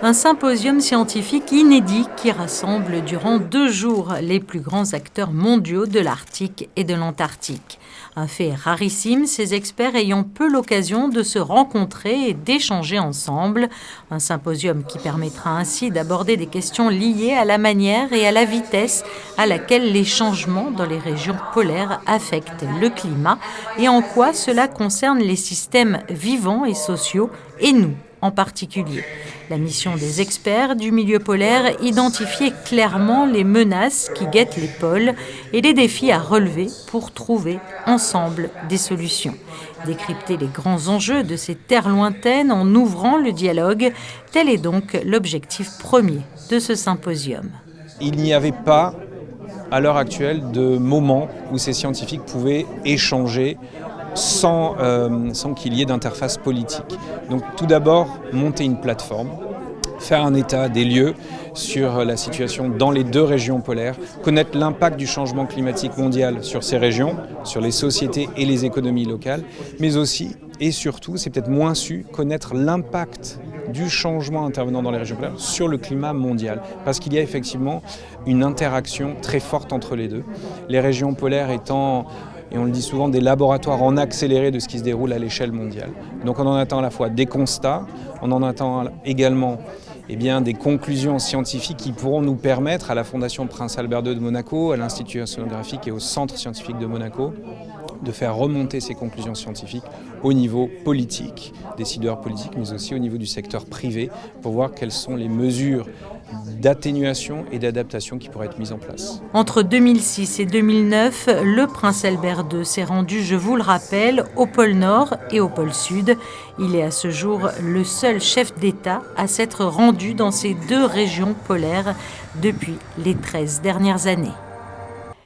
Un symposium scientifique inédit qui rassemble durant 2 jours les plus grands acteurs mondiaux de l'Arctique et de l'Antarctique. Un fait rarissime, ces experts ayant peu l'occasion de se rencontrer et d'échanger ensemble. Un symposium qui permettra ainsi d'aborder des questions liées à la manière et à la vitesse à laquelle les changements dans les régions polaires affectent le climat et en quoi cela concerne les systèmes vivants et sociaux et nous en particulier. La mission des experts du milieu polaire, identifier clairement les menaces qui guettent les pôles et les défis à relever pour trouver ensemble des solutions. Décrypter les grands enjeux de ces terres lointaines en ouvrant le dialogue, tel est donc l'objectif premier de ce symposium. Il n'y avait pas, à l'heure actuelle, de moment où ces scientifiques pouvaient échanger sans qu'il y ait d'interface politique. Donc tout d'abord, monter une plateforme, faire un état des lieux sur la situation dans les 2 régions polaires, connaître l'impact du changement climatique mondial sur ces régions, sur les sociétés et les économies locales, mais aussi et surtout, c'est peut-être moins su, connaître l'impact du changement intervenant dans les régions polaires sur le climat mondial. Parce qu'il y a effectivement une interaction très forte entre les deux. Les régions polaires étant, et on le dit souvent, des laboratoires en accéléré de ce qui se déroule à l'échelle mondiale. Donc on en attend à la fois des constats, on en attend également des conclusions scientifiques qui pourront nous permettre à la Fondation Prince Albert II de Monaco, à l'Institut océanographique et au Centre scientifique de Monaco, de faire remonter ces conclusions scientifiques au niveau politique, décideurs politiques, mais aussi au niveau du secteur privé, pour voir quelles sont les mesures d'atténuation et d'adaptation qui pourraient être mises en place. Entre 2006 et 2009, le Prince Albert II s'est rendu, je vous le rappelle, au pôle Nord et au pôle Sud. Il est à ce jour le seul chef d'État à s'être rendu dans ces 2 régions polaires depuis les 13 dernières années.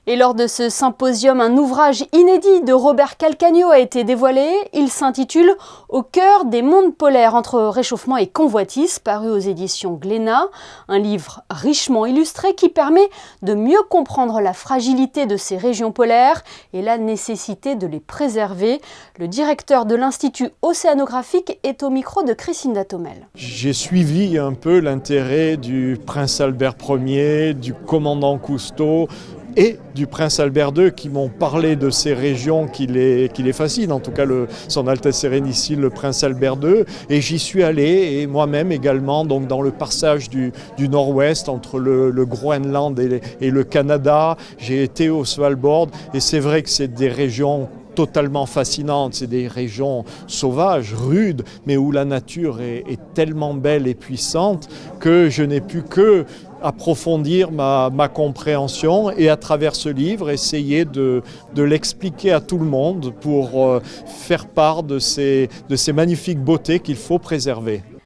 Et lors de ce symposium, un ouvrage inédit de Robert Calcagno a été dévoilé. Il s'intitule « Au cœur des mondes polaires entre réchauffement et convoitise », paru aux éditions Glénat. Un livre richement illustré qui permet de mieux comprendre la fragilité de ces régions polaires et la nécessité de les préserver. Le directeur de l'Institut océanographique est au micro de Christine Datomel. J'ai suivi un peu l'intérêt du prince Albert Ier, du commandant Cousteau, et du prince Albert II qui m'ont parlé de ces régions qui les fascinent, en tout cas son Altesse Sérénissime, le prince Albert II, et j'y suis allé, et moi-même également, donc dans le passage du nord-ouest entre le Groenland et le Canada. J'ai été au Svalbard, et c'est vrai que c'est des régions totalement fascinantes, c'est des régions sauvages, rudes, mais où la nature est tellement belle et puissante que je n'ai pu que approfondir ma compréhension et à travers ce livre essayer de l'expliquer à tout le monde pour faire part de ces magnifiques beautés qu'il faut préserver.